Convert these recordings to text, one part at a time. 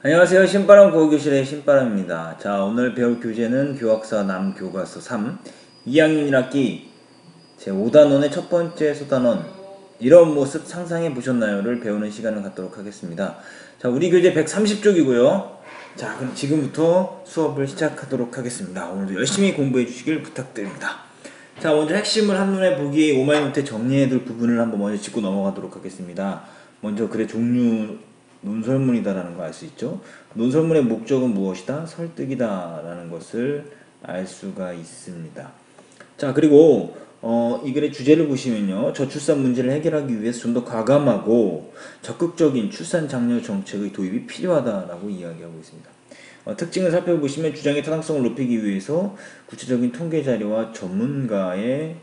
안녕하세요. 신바람 국어교실의 신바람입니다. 자, 오늘 배울 교재는 교학사 남교과서 3 2학년 1학기 제5단원의 첫 번째 소단원 이런 모습 상상해 보셨나요?를 배우는 시간을 갖도록 하겠습니다. 자, 우리 교재 130쪽이고요. 자, 그럼 지금부터 수업을 시작하도록 하겠습니다. 오늘도 열심히 공부해 주시길 부탁드립니다. 자, 먼저 핵심을 한눈에 보기 오마이노트에 정리해둘 부분을 한번 먼저 짚고 넘어가도록 하겠습니다. 먼저 글의 종류 논설문이다라는 거 알 수 있죠. 논설문의 목적은 무엇이다? 설득이다 라는 것을 알 수가 있습니다. 자, 그리고 이 글의 주제를 보시면요, 저출산 문제를 해결하기 위해서 좀 더 과감하고 적극적인 출산 장려 정책의 도입이 필요하다라고 이야기하고 있습니다. 특징을 살펴보시면 주장의 타당성을 높이기 위해서 구체적인 통계 자료와 전문가의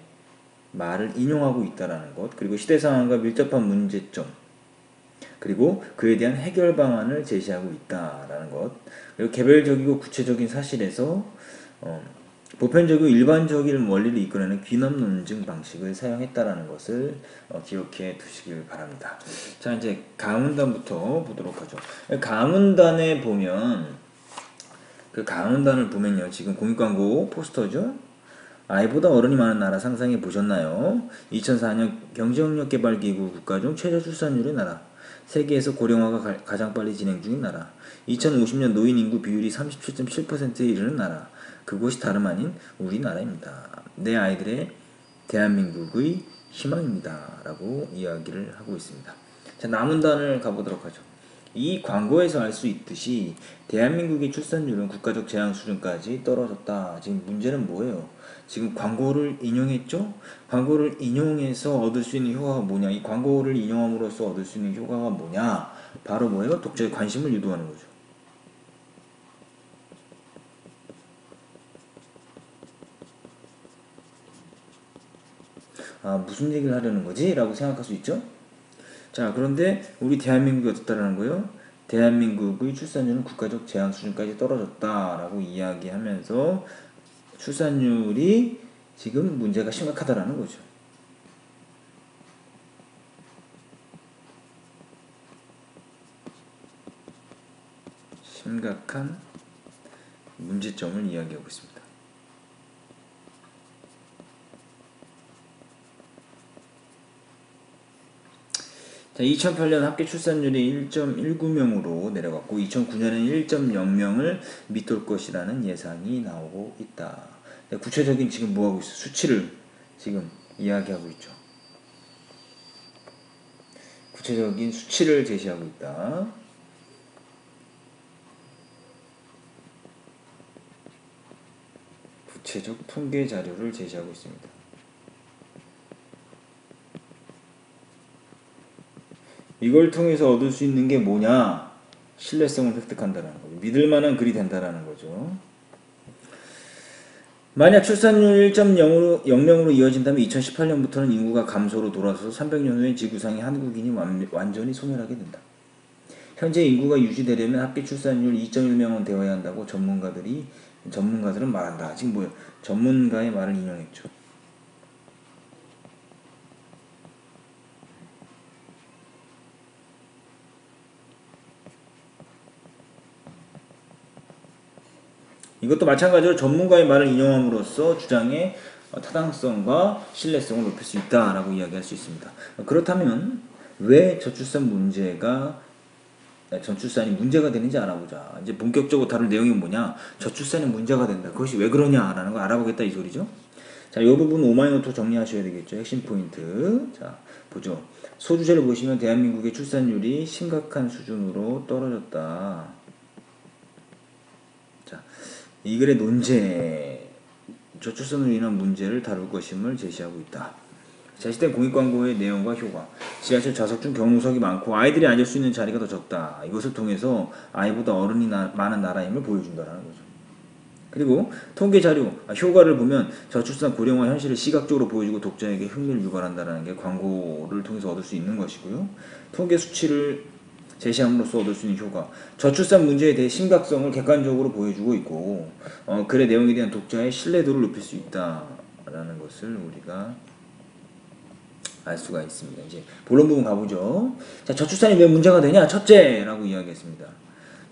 말을 인용하고 있다라는 것, 그리고 시대 상황과 밀접한 문제점, 그리고 그에 대한 해결 방안을 제시하고 있다라는 것, 그리고 개별적이고 구체적인 사실에서 보편적이고 일반적인 원리를 이끌어내는 귀납 논증 방식을 사용했다라는 것을 기억해 두시길 바랍니다. 자, 이제 가문단부터 보도록 하죠. 가문단에 보면 그 가문단을 보면요, 지금 공익광고 포스터죠. 아이보다 어른이 많은 나라 상상해 보셨나요? 2004년 경제협력개발기구 국가 중 최저 출산율의 나라, 세계에서 고령화가 가장 빨리 진행 중인 나라, 2050년 노인 인구 비율이 37.7%에 이르는 나라, 그곳이 다름 아닌 우리나라입니다. 내 아이들의 대한민국의 희망입니다. 라고 이야기를 하고 있습니다. 자, 남은단을 가보도록 하죠. 이 광고에서 알 수 있듯이 대한민국의 출산율은 국가적 제한 수준까지 떨어졌다. 지금 문제는 뭐예요? 지금 광고를 인용했죠? 광고를 인용해서 얻을 수 있는 효과가 뭐냐? 이 광고를 인용함으로써 얻을 수 있는 효과가 뭐냐? 바로 뭐예요? 독자의 관심을 유도하는 거죠. 아, 무슨 얘기를 하려는 거지? 라고 생각할 수 있죠? 자, 그런데 우리 대한민국이 어떻다라는 거예요? 대한민국의 출산율은 국가적 제한 수준까지 떨어졌다라고 이야기하면서 출산율이 지금 문제가 심각하다라는 거죠. 심각한 문제점을 이야기하고 있습니다. 자, 2008년 합계 출산율이 1.19명으로 내려갔고 2009년에는 1.0명을 밑돌 것이라는 예상이 나오고 있다. 구체적인 지금 뭐하고 있어? 수치를 지금 이야기하고 있죠. 구체적인 수치를 제시하고 있다. 구체적 통계 자료를 제시하고 있습니다. 이걸 통해서 얻을 수 있는 게 뭐냐? 신뢰성을 획득한다는 거죠. 믿을만한 글이 된다는 거죠. 만약 출산율 1.0명으로 이어진다면 2018년부터는 인구가 감소로 돌아서서 300년 후에 지구상의 한국인이 완전히 소멸하게 된다. 현재 인구가 유지되려면 합계 출산율 2.1명은 되어야 한다고 전문가들은 말한다. 지금 뭐예요? 전문가의 말을 인용했죠. 이것도 마찬가지로 전문가의 말을 인용함으로써 주장의 타당성과 신뢰성을 높일 수 있다라고 이야기할 수 있습니다. 그렇다면 왜 저출산이 문제가 되는지 알아보자. 이제 본격적으로 다룰 내용이 뭐냐? 저출산이 문제가 된다. 그것이 왜 그러냐라는 걸 알아보겠다 이 소리죠. 자, 이 부분 오마이노트 정리하셔야 되겠죠. 핵심 포인트. 자, 보죠. 소주제를 보시면 대한민국의 출산율이 심각한 수준으로 떨어졌다. 자, 이 글의 논제, 저출산으로 인한 문제를 다룰 것임을 제시하고 있다. 제시된 공익광고의 내용과 효과, 지하철 좌석 중 경무석이 많고 아이들이 앉을 수 있는 자리가 더 적다. 이것을 통해서 아이보다 어른이 많은 나라임을 보여준다는 거죠. 그리고 통계 자료, 효과를 보면 저출산 고령화 현실을 시각적으로 보여주고 독자에게 흥미를 유발한다는 게 광고를 통해서 얻을 수 있는 것이고요. 통계 수치를 제시함으로써 얻을 수 있는 효과, 저출산 문제에 대해 심각성을 객관적으로 보여주고 있고 글의 내용에 대한 독자의 신뢰도를 높일 수 있다라는 것을 우리가 알 수가 있습니다. 이제 본론 부분 가보죠. 자, 저출산이 왜 문제가 되냐? 첫째라고 이야기했습니다.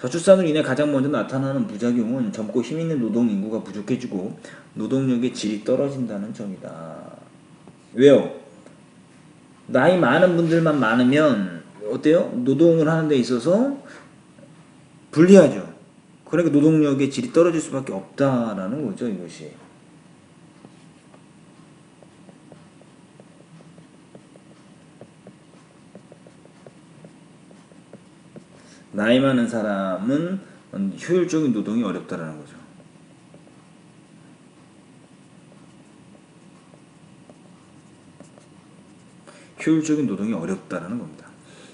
저출산으로 인해 가장 먼저 나타나는 부작용은 젊고 힘있는 노동 인구가 부족해지고 노동력의 질이 떨어진다는 점이다. 왜요? 나이 많은 분들만 많으면 어때요? 노동을 하는 데 있어서 불리하죠. 그러니까 노동력의 질이 떨어질 수밖에 없다라는 거죠, 이것이. 나이 많은 사람은 효율적인 노동이 어렵다라는 거죠. 효율적인 노동이 어렵다라는 겁니다.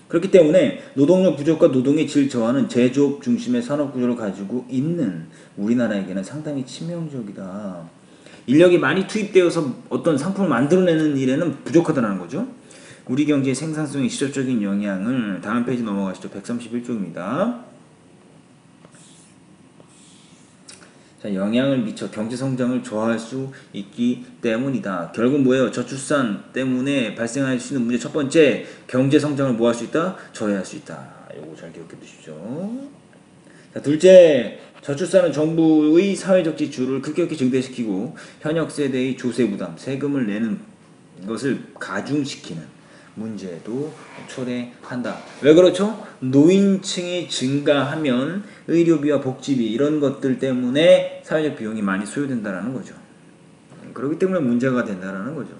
그렇기 때문에 노동력 부족과 노동의 질 저하는 제조업 중심의 산업 구조를 가지고 있는 우리나라에게는 상당히 치명적이다. 인력이 많이 투입되어서 어떤 상품을 만들어내는 일에는 부족하다는 거죠. 우리 경제의 생산성에 직접적인 영향을 다음 페이지 넘어가시죠. 131쪽입니다. 자, 영향을 미쳐 경제 성장을 저하할 수 있기 때문이다. 결국 뭐예요? 저출산 때문에 발생할 수 있는 문제 첫 번째, 경제 성장을 뭐 할 수 있다? 저해할 수 있다. 요거 잘 기억해 두십시오. 자, 둘째, 저출산은 정부의 사회적 지출을 급격히 증대시키고 현역 세대의 조세 부담, 세금을 내는 것을 가중시키는 문제도 초래한다. 왜 그렇죠? 노인층이 증가하면 의료비와 복지비 이런 것들 때문에 사회적 비용이 많이 소요된다라는 거죠. 그렇기 때문에 문제가 된다라는 거죠.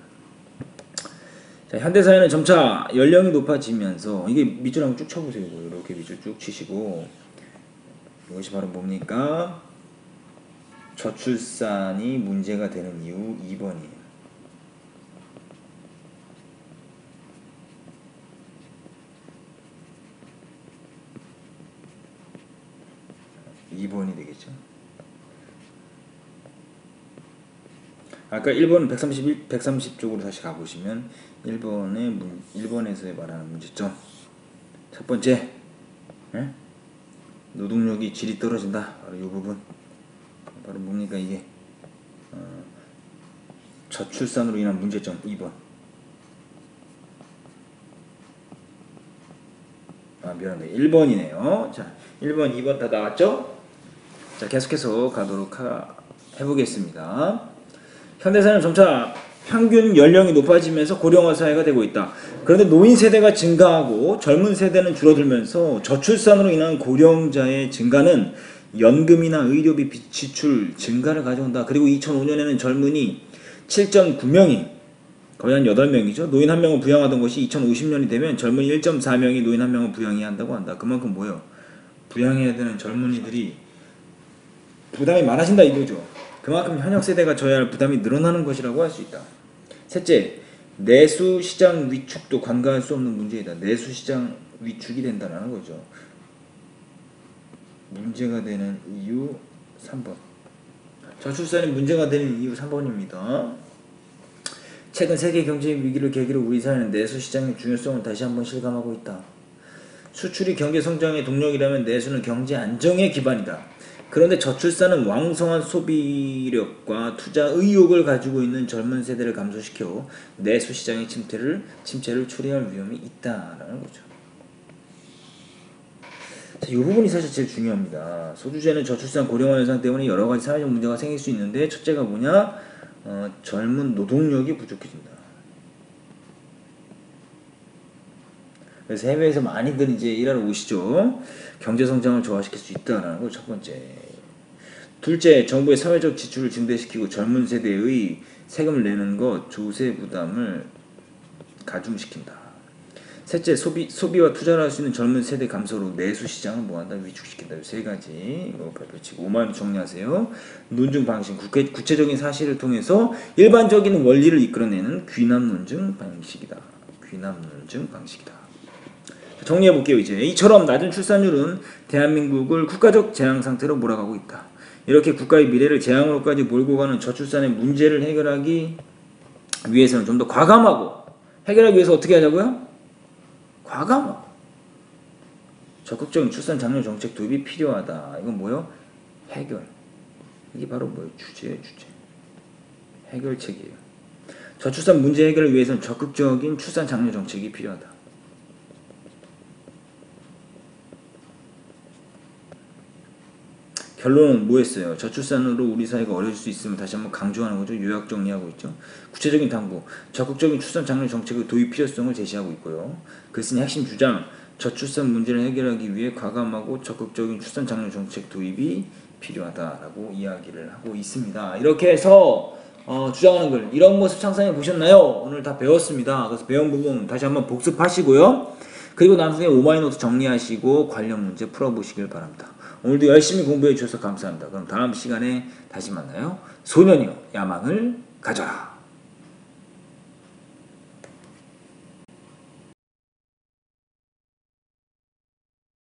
자, 현대사회는 점차 연령이 높아지면서 이게 밑줄 한번 쭉 쳐보세요. 이렇게 밑줄 쭉 치시고 이것이 바로 뭡니까? 저출산이 문제가 되는 이유 2번이에요. 2번이 되겠죠. 아까 1번 130쪽으로 다시 가보시면 1번에서 말하는 문제점. 첫 번째, 네? 노동력이 질이 떨어진다. 바로 이 부분. 바로 뭡니까 이게? 저출산으로 인한 문제점 2번. 미안합니다. 1번이네요. 자, 1번, 2번 다 나왔죠? 자, 계속해서 가도록 해보겠습니다. 현대사회는 점차 평균 연령이 높아지면서 고령화 사회가 되고 있다. 그런데 노인 세대가 증가하고 젊은 세대는 줄어들면서 저출산으로 인한 고령자의 증가는 연금이나 의료비 지출 증가를 가져온다. 그리고 2005년에는 젊은이 7.9명이 거의 한 8명이죠. 노인 1명을 부양하던 것이 2050년이 되면 젊은이 1.4명이 노인 1명을 부양해야 한다고 한다. 그만큼 뭐예요? 부양해야 되는 젊은이들이 부담이 많아진다 이거죠. 그만큼 현역 세대가 져야 할 부담이 늘어나는 것이라고 할 수 있다. 셋째, 내수 시장 위축도 간과할 수 없는 문제이다. 내수 시장 위축이 된다는 거죠. 문제가 되는 이유 3번. 저출산이 문제가 되는 이유 3번입니다. 최근 세계 경제 위기를 계기로 우리 사회는 내수 시장의 중요성을 다시 한번 실감하고 있다. 수출이 경제 성장의 동력이라면 내수는 경제 안정의 기반이다. 그런데 저출산은 왕성한 소비력과 투자 의욕을 가지고 있는 젊은 세대를 감소시켜 내수 시장의 침체를 초래할 위험이 있다라는 거죠. 자, 이 부분이 사실 제일 중요합니다. 소주제는 저출산 고령화 현상 때문에 여러 가지 사회적 문제가 생길 수 있는데 첫째가 뭐냐? 젊은 노동력이 부족해진다. 그래서 해외에서 많이들 이제 일하러 오시죠. 경제 성장을 저하시킬 수 있다라는 거 첫 번째. 둘째, 정부의 사회적 지출을 증대시키고 젊은 세대의 세금을 내는 것, 조세 부담을 가중시킨다. 셋째, 소비와 투자를 할 수 있는 젊은 세대 감소로 내수 시장을 뭐한다? 위축시킨다. 이 세 가지 이거 발표치고 5만 원 정리하세요. 논증 방식, 구체적인 사실을 통해서 일반적인 원리를 이끌어내는 귀납 논증 방식이다. 귀납 논증 방식이다. 정리해 볼게요. 이제 이처럼 낮은 출산율은 대한민국을 국가적 재앙 상태로 몰아가고 있다. 이렇게 국가의 미래를 재앙으로까지 몰고 가는 저출산의 문제를 해결하기 위해서는 좀 더 과감하고, 해결하기 위해서 어떻게 하자고요? 과감하고 적극적인 출산 장려 정책 도입이 필요하다. 이건 뭐요? 해결. 이게 바로 뭐예요? 주제. 해결책이에요. 저출산 문제 해결을 위해서는 적극적인 출산 장려 정책이 필요하다. 결론은 뭐였어요? 저출산으로 우리 사회가 어려질 수 있음을 다시 한번 강조하는 거죠. 요약 정리하고 있죠. 구체적인 당부, 적극적인 출산 장려 정책의 도입 필요성을 제시하고 있고요. 글쓴이 핵심 주장, 저출산 문제를 해결하기 위해 과감하고 적극적인 출산 장려 정책 도입이 필요하다라고 이야기를 하고 있습니다. 이렇게 해서 주장하는 글, 이런 모습 상상해 보셨나요? 오늘 다 배웠습니다. 그래서 배운 부분 다시 한번 복습하시고요. 그리고 나중에 오마이노트 정리하시고 관련 문제 풀어보시길 바랍니다. 오늘도 열심히 공부해 주셔서 감사합니다. 그럼 다음 시간에 다시 만나요. 소년이여 야망을 가져라.